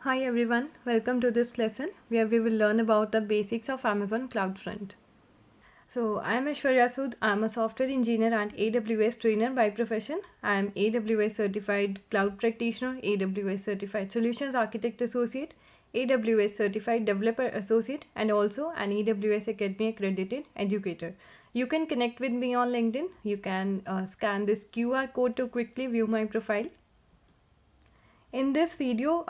Hi everyone, welcome to this lesson where we will learn about the basics of Amazon CloudFront. So I am Aishwarya Sood. I am a software engineer and AWS trainer by profession. I am AWS certified cloud practitioner, AWS certified solutions architect associate, AWS certified developer associate, and also an AWS Academy accredited educator. You can connect with me on LinkedIn. You can scan this QR code to quickly view my profile. In this video,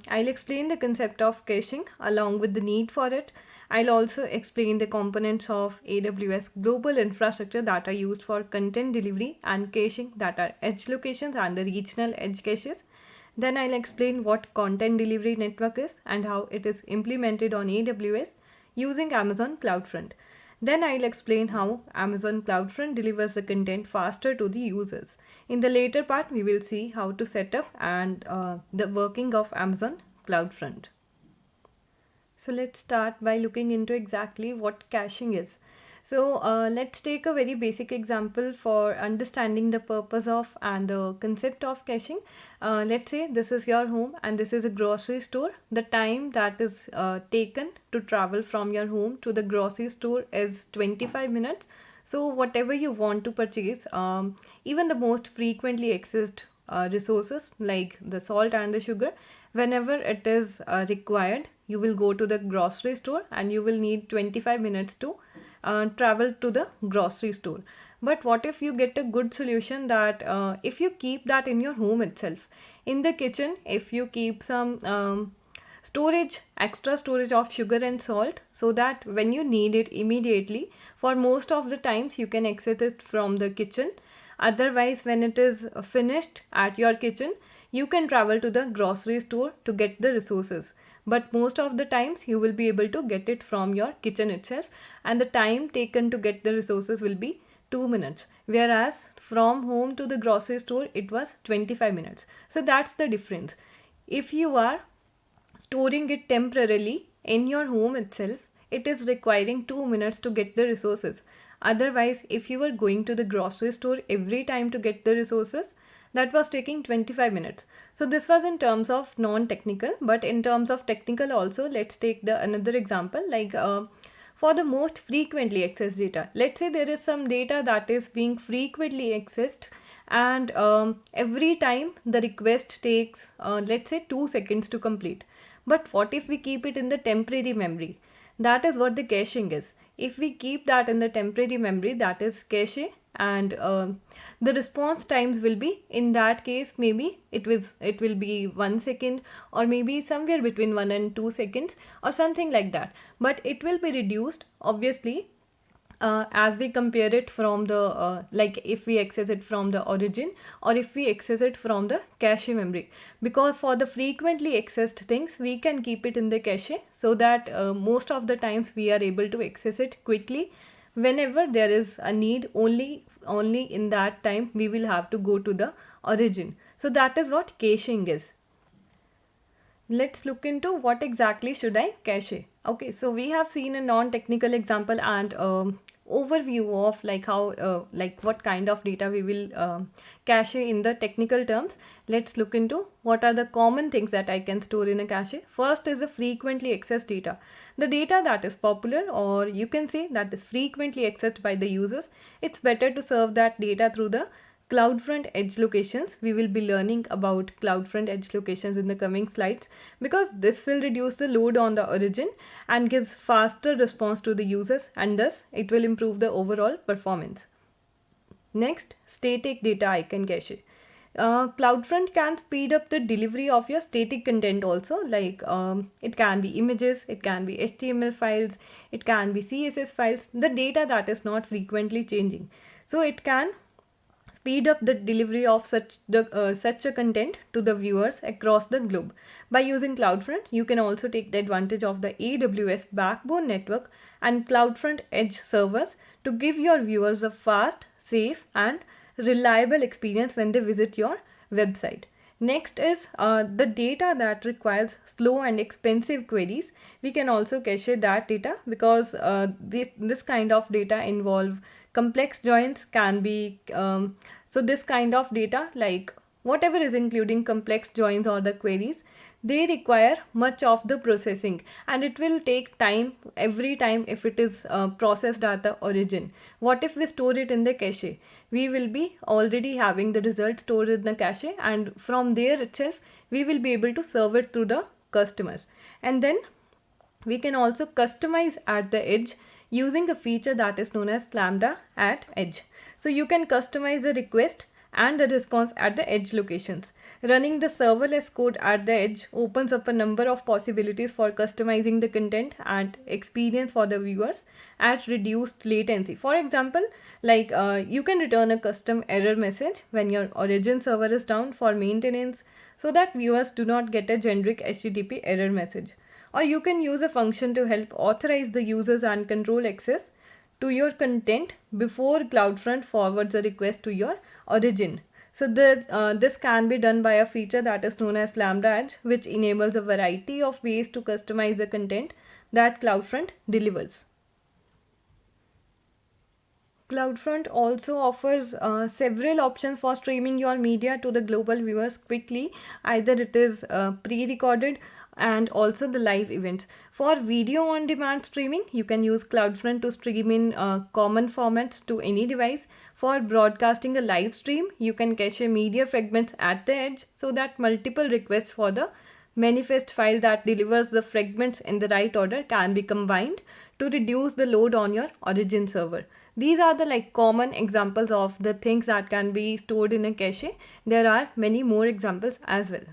I'll explain the concept of caching along with the need for it. I'll also explain the components of AWS global infrastructure that are used for content delivery and caching, that are edge locations and the regional edge caches. Then I'll explain what content delivery network is and how it is implemented on AWS using Amazon CloudFront. Then I'll explain how Amazon CloudFront delivers the content faster to the users. In the later part, we will see how to set up and the working of Amazon CloudFront. So let's start by looking into exactly what caching is. So let's take a very basic example for understanding the purpose of and the concept of caching. Let's say this is your home and this is a grocery store. The time that is taken to travel from your home to the grocery store is 25 minutes. So whatever you want to purchase, even the most frequently accessed resources like the salt and the sugar, whenever it is required, you will go to the grocery store and you will need 25 minutes to travel to the grocery store. But what if you get a good solution that if you keep that in your home itself, in the kitchen, if you keep some extra storage of sugar and salt, so that when you need it immediately, for most of the times you can access it from the kitchen. Otherwise, when it is finished at your kitchen, you can travel to the grocery store to get the resources. But most of the times you will be able to get it from your kitchen itself, and the time taken to get the resources will be 2 minutes, whereas from home to the grocery store it was 25 minutes. So that's the difference. If you are storing it temporarily in your home itself, it is requiring 2 minutes to get the resources. Otherwise, if you were going to the grocery store every time to get the resources, that was taking 25 minutes. So this was in terms of non-technical, but in terms of technical also, let's take the another example, like for the most frequently accessed data. Let's say there is some data that is being frequently accessed, and every time the request takes let's say 2 seconds to complete. But what if we keep it in the temporary memory? That is what the caching is. If we keep that in the temporary memory, that is cache, and the response times will be, in that case, maybe it will be 1 second, or maybe somewhere between 1 and 2 seconds or something like that. But it will be reduced obviously as we compare it from the like if we access it from the origin or if we access it from the cache memory, because for the frequently accessed things we can keep it in the cache, so that most of the times we are able to access it quickly. Whenever there is a need, only in that time we will have to go to the origin. So that is what caching is. Let's look into what exactly should I cache. Okay, so we have seen a non-technical example and overview of like how like what kind of data we will cache in the technical terms. Let's look into what are the common things that I can store in a cache. First is the frequently accessed data, the data that is popular, or you can say that is frequently accessed by the users. It's better to serve that data through the CloudFront edge locations. We will be learning about CloudFront edge locations in the coming slides, because this will reduce the load on the origin and gives faster response to the users, and thus it will improve the overall performance. Next, static data I can cache. CloudFront can speed up the delivery of your static content also, like it can be images, it can be HTML files, it can be CSS files, the data that is not frequently changing. So it can speed up the delivery of such a content to the viewers across the globe. By using CloudFront, you can also take the advantage of the AWS backbone network and CloudFront edge servers to give your viewers a fast, safe and reliable experience when they visit your website. Next is the data that requires slow and expensive queries. We can also cache that data, because this kind of data involve complex joins, can be so this kind of data, like whatever is including complex joins or the queries, they require much of the processing, and it will take time every time if it is processed at the origin. What if we store it in the cache? We will be already having the result stored in the cache, and from there itself we will be able to serve it to the customers. And then we can also customize at the edge using a feature that is known as Lambda at edge. So you can customize the request and the response at the edge locations. Running the serverless code at the edge opens up a number of possibilities for customizing the content and experience for the viewers at reduced latency. For example, you can return a custom error message when your origin server is down for maintenance, so that viewers do not get a generic HTTP error message. Or you can use a function to help authorize the users and control access to your content before CloudFront forwards a request to your origin. So this can be done by a feature that is known as Lambda Edge, which enables a variety of ways to customize the content that CloudFront delivers. CloudFront also offers several options for streaming your media to the global viewers quickly. Either it is pre-recorded and also the live events. For video on demand streaming, you can use CloudFront to stream in common formats to any device. For broadcasting a live stream, you can cache media fragments at the edge so that multiple requests for the manifest file that delivers the fragments in the right order can be combined to reduce the load on your origin server. These are the common examples of the things that can be stored in a cache. There are many more examples as well.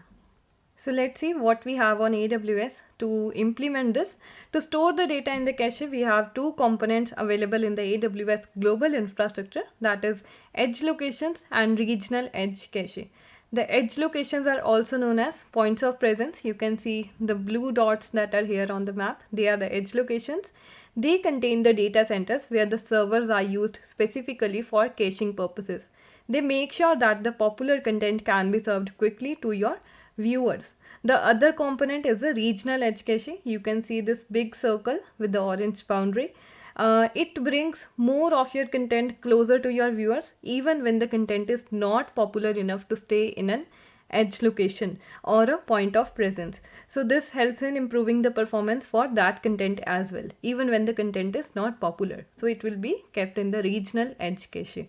So let's see what we have on AWS to implement this. To store the data in the cache, we have two components available in the AWS global infrastructure, that is edge locations and regional edge cache. The edge locations are also known as points of presence. You can see the blue dots that are here on the map. They are the edge locations. They contain the data centers where the servers are used specifically for caching purposes. They make sure that the popular content can be served quickly to your viewers. The other component is the regional edge cache. You can see this big circle with the orange boundary. It brings more of your content closer to your viewers even when the content is not popular enough to stay in an edge location or a point of presence. So this helps in improving the performance for that content as well, even when the content is not popular. So it will be kept in the regional edge cache.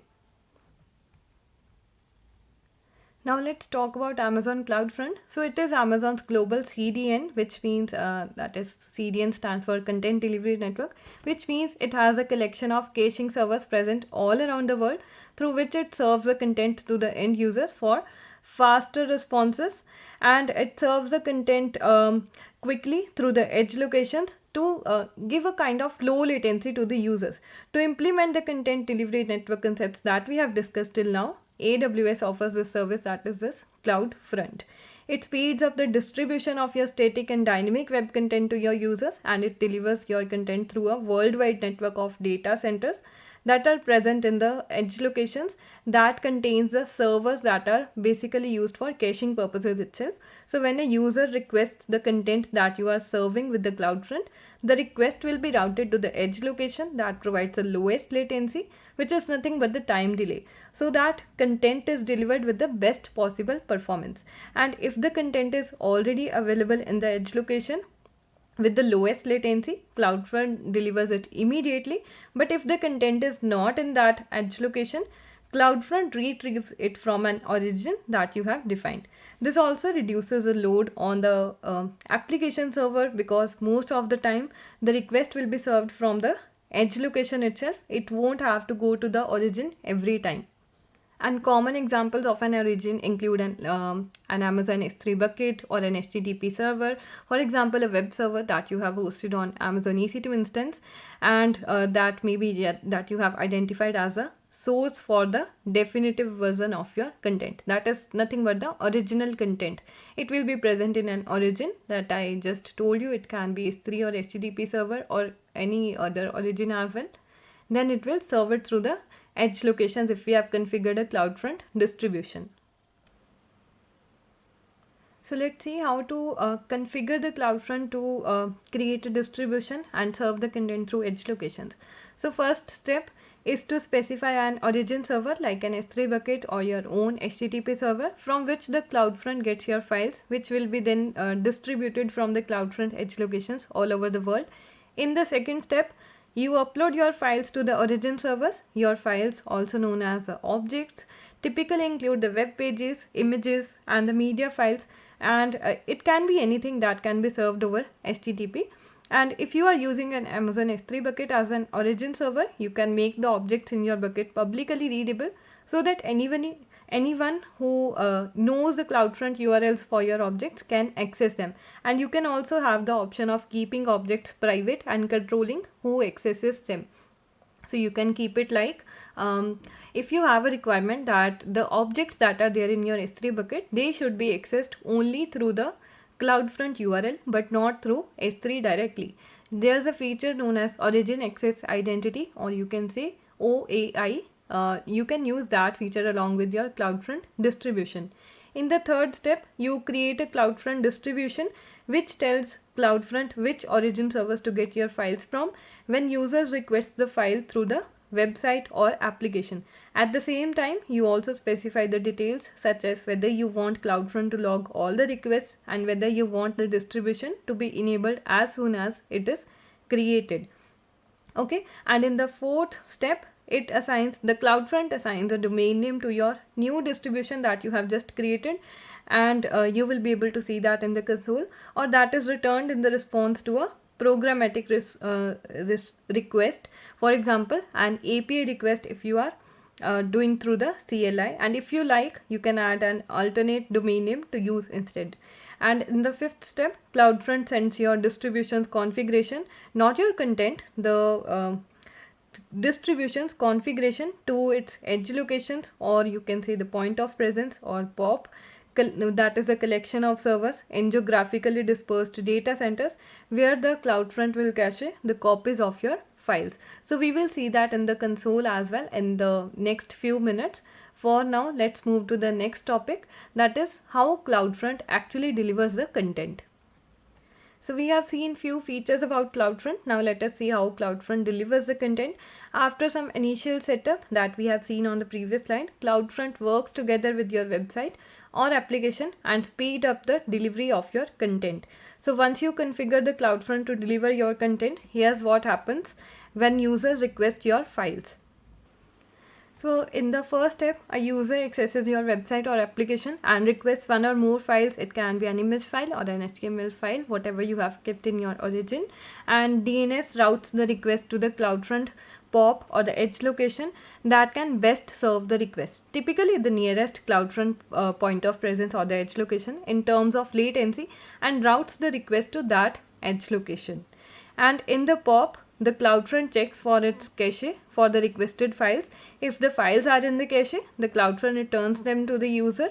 Now let's talk about Amazon CloudFront. So it is Amazon's global CDN, which means that is CDN stands for Content Delivery Network, which means it has a collection of caching servers present all around the world through which it serves the content to the end users for faster responses, and it serves the content quickly through the edge locations to give a kind of low latency to the users. To implement the content delivery network concepts that we have discussed till now, AWS offers this service, that is this CloudFront. It speeds up the distribution of your static and dynamic web content to your users, and it delivers your content through a worldwide network of data centers that are present in the edge locations that contains the servers that are basically used for caching purposes itself. So when a user requests the content that you are serving with the CloudFront, the request will be routed to the edge location that provides the lowest latency, which is nothing but the time delay, so that content is delivered with the best possible performance. And if the content is already available in the edge location with the lowest latency, CloudFront delivers it immediately. But if the content is not in that edge location, CloudFront retrieves it from an origin that you have defined. This also reduces the load on the application server, because most of the time the request will be served from the edge location itself. It won't have to go to the origin every time. And common examples of an origin include an Amazon S3 bucket or an HTTP server. For example, a web server that you have hosted on Amazon EC2 instance, and that maybe that you have identified as a source for the definitive version of your content. That is nothing but the original content. It will be present in an origin that I just told you. It can be S3 or HTTP server or any other origin as well. Then it will serve it through the edge locations if we have configured a CloudFront distribution. So let's see how to configure the CloudFront to create a distribution and serve the content through edge locations. So first step, is to specify an origin server like an S3 bucket or your own HTTP server from which the CloudFront gets your files, which will be then distributed from the CloudFront edge locations all over the world. In the second step, you upload your files to the origin servers. Your files, also known as objects, typically include the web pages, images, and the media files, and it can be anything that can be served over HTTP. And if you are using an Amazon S3 bucket as an origin server, you can make the objects in your bucket publicly readable so that anyone who knows the CloudFront URLs for your objects can access them. And you can also have the option of keeping objects private and controlling who accesses them. So you can keep it like if you have a requirement that the objects that are there in your S3 bucket, they should be accessed only through the CloudFront URL but not through S3 directly. There's a feature known as Origin Access Identity, or you can say OAI. You can use that feature along with your CloudFront distribution. In the third step, you create a CloudFront distribution which tells CloudFront which origin servers to get your files from when users request the file through the website or application. At the same time, you also specify the details such as whether you want CloudFront to log all the requests and whether you want the distribution to be enabled as soon as it is created. Okay, and in the fourth step, the CloudFront assigns a domain name to your new distribution that you have just created, and you will be able to see that in the console, or that is returned in the response to a programmatic request. For example, an API request if you are doing through the CLI, and if you like, you can add an alternate domain name to use instead. And in the fifth step, CloudFront sends your distribution's configuration, not your content, the distribution's configuration to its edge locations, or you can say the point of presence or POP. That is a collection of servers in geographically dispersed data centers where the CloudFront will cache the copies of your files. So we will see that in the console as well in the next few minutes. For now, let's move to the next topic, that is how CloudFront actually delivers the content. So we have seen few features about CloudFront. Now let us see how CloudFront delivers the content. After some initial setup that we have seen on the previous slide, CloudFront works together with your website or application and speed up the delivery of your content. So once you configure the CloudFront to deliver your content, here's what happens when users request your files. So in the first step, a user accesses your website or application and requests one or more files. It can be an image file or an HTML file, whatever you have kept in your origin, and DNS routes the request to the CloudFront POP or the edge location that can best serve the request. Typically the nearest CloudFront point of presence or the edge location in terms of latency, and routes the request to that edge location. And in the POP, the CloudFront checks for its cache for the requested files. If the files are in the cache, the CloudFront returns them to the user.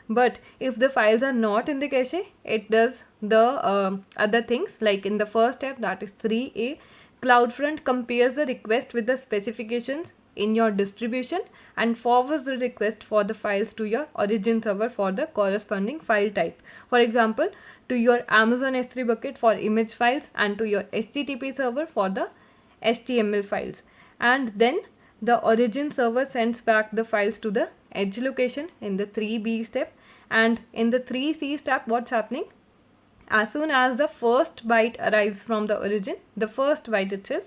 But if the files are not in the cache, it does the other things. Like in the first step, that is 3A, CloudFront compares the request with the specifications in your distribution and forwards the request for the files to your origin server for the corresponding file type. For example, to your Amazon S3 bucket for image files and to your HTTP server for the HTML files. And then the origin server sends back the files to the edge location in the 3B step. And in the 3C step, what's happening? As soon as the first byte arrives from the origin, the first byte itself,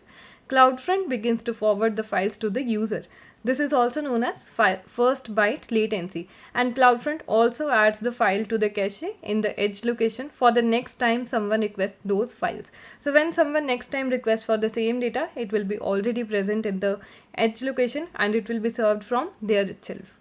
CloudFront begins to forward the files to the user. This is also known as first byte latency, and CloudFront also adds the file to the cache in the edge location for the next time someone requests those files. So when someone next time requests for the same data, it will be already present in the edge location and it will be served from there itself.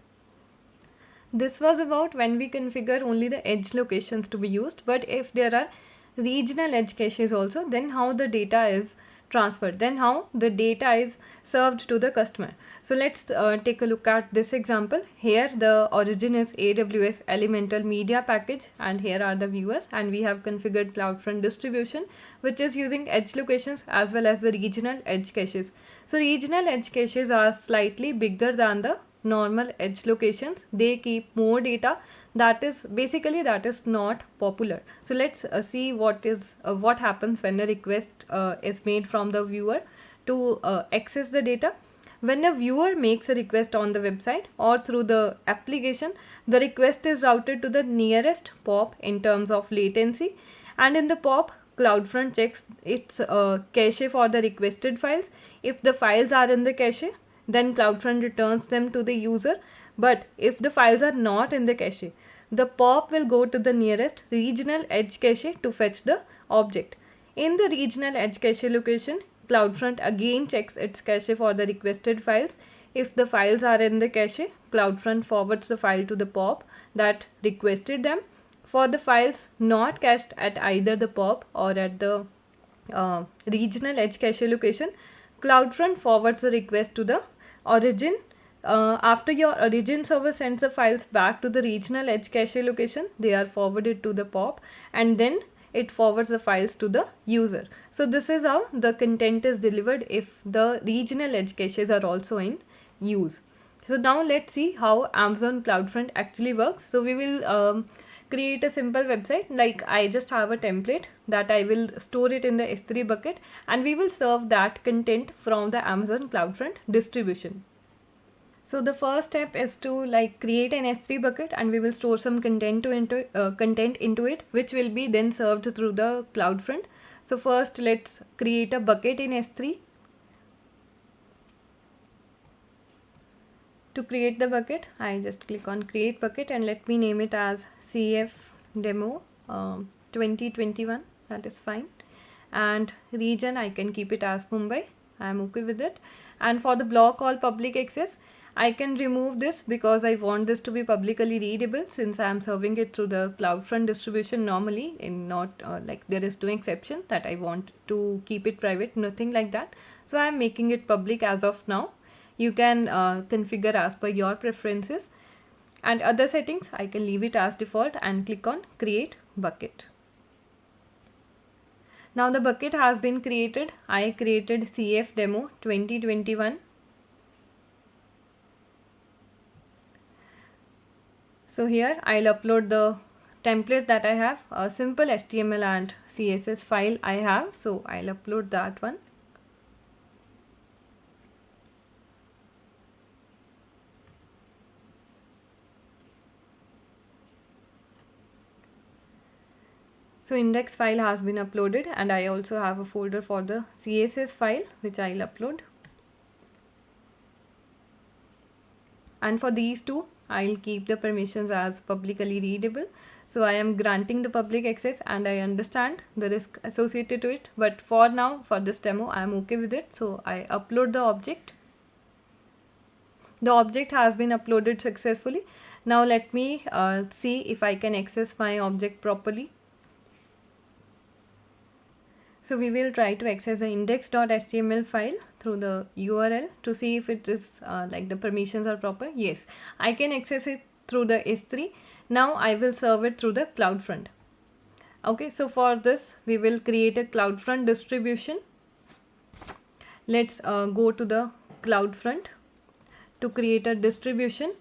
This was about when we configure only the edge locations to be used, but if there are regional edge caches also, then how the data is transferred, then how the data is served to the customer. So let's take a look at this example. Here the origin is AWS Elemental Media Package, and here are the viewers, and we have configured CloudFront distribution, which is using edge locations as well as the regional edge caches. So regional edge caches are slightly bigger than the normal edge locations. They keep more data that is not popular. So let's see what happens when a request is made from the viewer to access the data. When a viewer makes a request on the website or through the application, the request is routed to the nearest POP in terms of latency, and in the POP, CloudFront checks its cache for the requested files. If the files are in the cache, then CloudFront returns them to the user. But if the files are not in the cache, the POP will go to the nearest regional edge cache to fetch the object. In the regional edge cache location, CloudFront again checks its cache for the requested files. If the files are in the cache, CloudFront forwards the file to the POP that requested them. For the files not cached at either the POP or at the regional edge cache location, CloudFront forwards the request to the origin. After your origin server sends the files back to the regional edge cache location, they are forwarded to the POP, and then it forwards the files to the user. So this is how the content is delivered if the regional edge caches are also in use. So now let's see how Amazon CloudFront actually works. So we will create a simple website. Like, I just have a template that I will store it in the S3 bucket, and we will serve that content from the Amazon CloudFront distribution. So the first step is to create an S3 bucket, and we will store some content into it, which will be then served through the CloudFront. So first let's create a bucket in S3. To create the bucket, I just click on create bucket and let me name it as CF demo 2021. That is fine. And region, I can keep it as Mumbai. I am okay with it. And for the block all public access, I can remove this because I want this to be publicly readable, since I am serving it through the CloudFront distribution normally, in not there is no exception that I want to keep it private, nothing like that. So I am making it public as of now. You can configure as per your preferences, and other settings I can leave it as default and click on create bucket. Now the bucket has been created. I created CF demo 2021. So here I'll upload the template that I have, a simple HTML and CSS file I have. So I'll upload that one. So index file has been uploaded, and I also have a folder for the CSS file which I'll upload. And for these two, I'll keep the permissions as publicly readable. So I am granting the public access, and I understand the risk associated to it. But for now, for this demo, I am okay with it. So I upload the object. The object has been uploaded successfully. Now let me see if I can access my object properly. So we will try to access the index.html file through the URL to see if it is the permissions are proper. Yes, I can access it through the S3. Now I will serve it through the CloudFront. Okay, so for this we will create a CloudFront distribution. Let's go to the CloudFront to create a distribution.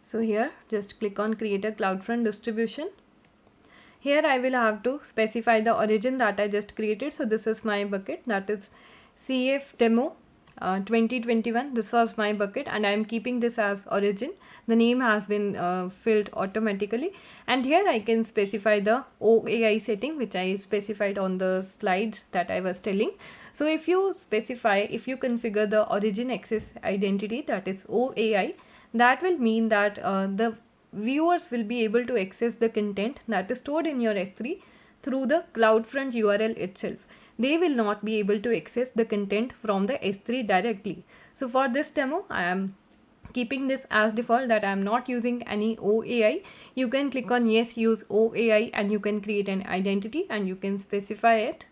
So here just click on create a CloudFront distribution. Here I will have to specify the origin that I just created. So this is my bucket, that is CF demo 2021. This was my bucket, and I am keeping this as origin. The name has been filled automatically, and here I can specify the OAI setting which I specified on the slides that I was telling. So if you configure the origin access identity, that is OAI, that will mean that the viewers will be able to access the content that is stored in your S3 through the CloudFront URL itself. They will not be able to access the content from the S3 directly. So for this demo, I am keeping this as default, that I am not using any OAI. You can click on yes, use OAI, and you can create an identity and you can specify it.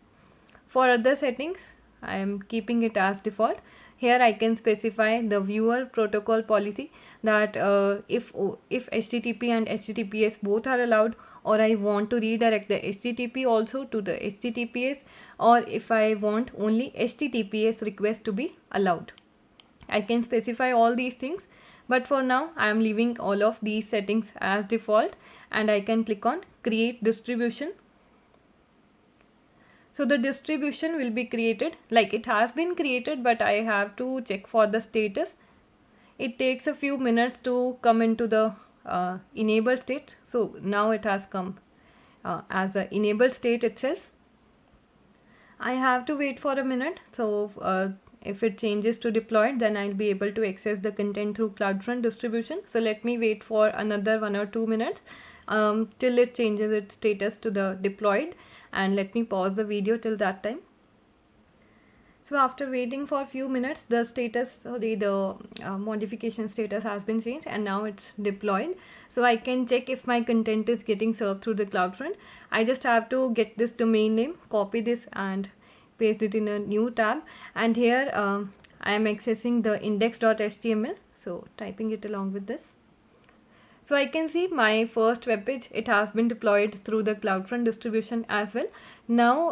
For other settings, I am keeping it as default. Here I can specify the viewer protocol policy, that if HTTP and HTTPS both are allowed, or I want to redirect the HTTP also to the HTTPS, or if I want only HTTPS request to be allowed. I can specify all these things, but for now I am leaving all of these settings as default, and I can click on create distribution. So the distribution will be created, like it has been created, but I have to check for the status. It takes a few minutes to come into the enable state. So now it has come as a enable state itself. I have to wait for a minute. So if it changes to deployed, then I'll be able to access the content through CloudFront distribution. So let me wait for another 1 or 2 minutes till it changes its status to the deployed, and let me pause the video till that time. So after waiting for a few minutes, the status, the modification status has been changed, and now it's deployed. So I can check if my content is getting served through the CloudFront. I just have to get this domain name, copy this and paste it in a new tab. And here I am accessing the index.html. So typing it along with this. So I can see my first web page, it has been deployed through the CloudFront distribution as well. Now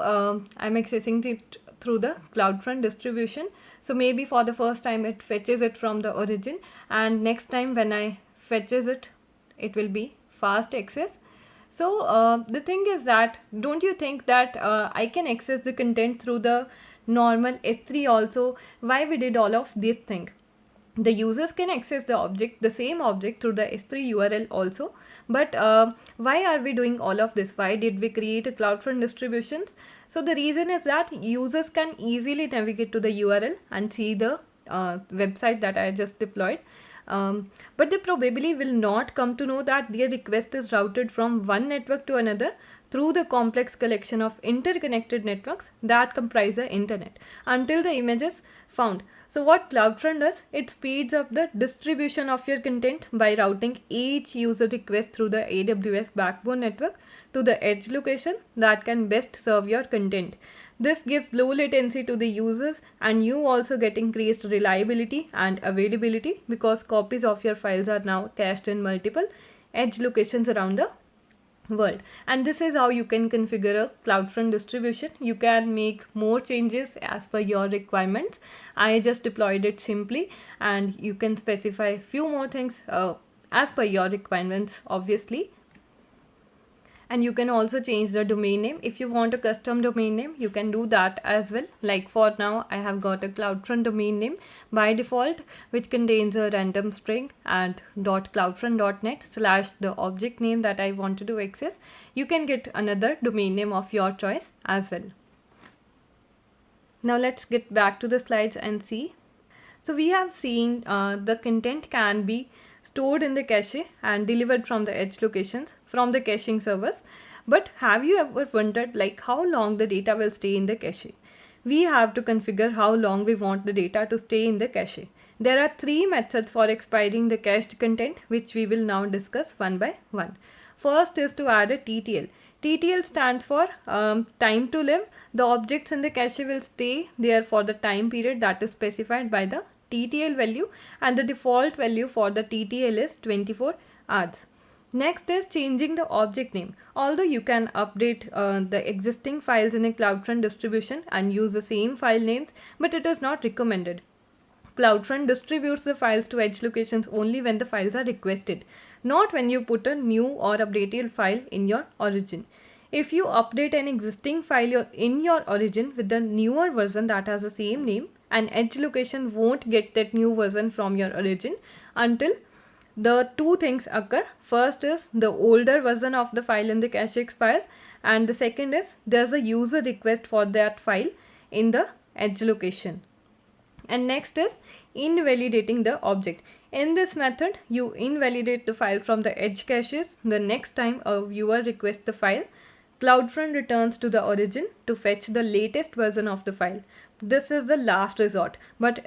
I'm accessing it through the CloudFront distribution. So maybe for the first time it fetches it from the origin, and next time when I fetches it, it will be fast access. So the thing is that, don't you think that I can access the content through the normal S3 also? Why we did all of this thing? The users can access the object, the same object, through the S3 URL also. But why are we doing all of this? Why did we create a CloudFront distributions? So the reason is that users can easily navigate to the URL and see the website that I just deployed. But they probably will not come to know that their request is routed from one network to another through the complex collection of interconnected networks that comprise the internet until the image is found. So what CloudFront does, it speeds up the distribution of your content by routing each user request through the AWS backbone network to the edge location that can best serve your content. This gives low latency to the users, and you also get increased reliability and availability because copies of your files are now cached in multiple edge locations around the world. And this is how you can configure a CloudFront distribution. You can make more changes as per your requirements. I just deployed it simply, and you can specify few more things as per your requirements, obviously. And you can also change the domain name. If you want a custom domain name, you can do that as well. Like for now, I have got a CloudFront domain name by default, which contains a random string and .cloudfront.net / the object name that I wanted to access. You can get another domain name of your choice as well. Now let's get back to the slides and see. So we have seen the content can be stored in the cache and delivered from the edge locations from the caching servers. But have you ever wondered like how long the data will stay in the cache? We have to configure how long we want the data to stay in the cache. There are 3 methods for expiring the cached content, which we will now discuss one by one. First is to add a TTL. TTL stands for time to live. The objects in the cache will stay there for the time period that is specified by the TTL value, and the default value for the TTL is 24 hours. Next is changing the object name. Although you can update the existing files in a CloudFront distribution and use the same file names, but it is not recommended. CloudFront distributes the files to edge locations only when the files are requested, not when you put a new or updated file in your origin. If you update an existing file in your origin with the newer version that has the same name, an edge location won't get that new version from your origin until the 2 things occur. First is the older version of the file in the cache expires, and the second is there's a user request for that file in the edge location. And next is invalidating the object. In this method, you invalidate the file from the edge caches. The next time a viewer requests the file, CloudFront returns to the origin to fetch the latest version of the file. This is the last resort, but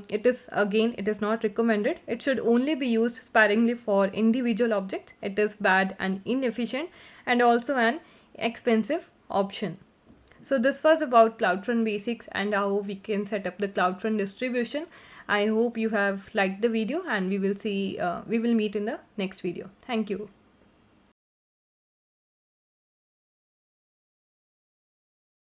it is not recommended. It should only be used sparingly for individual objects. It is bad and inefficient and also an expensive option. So this was about CloudFront basics and how we can set up the CloudFront distribution. I hope you have liked the video, and we will meet in the next video. Thank you.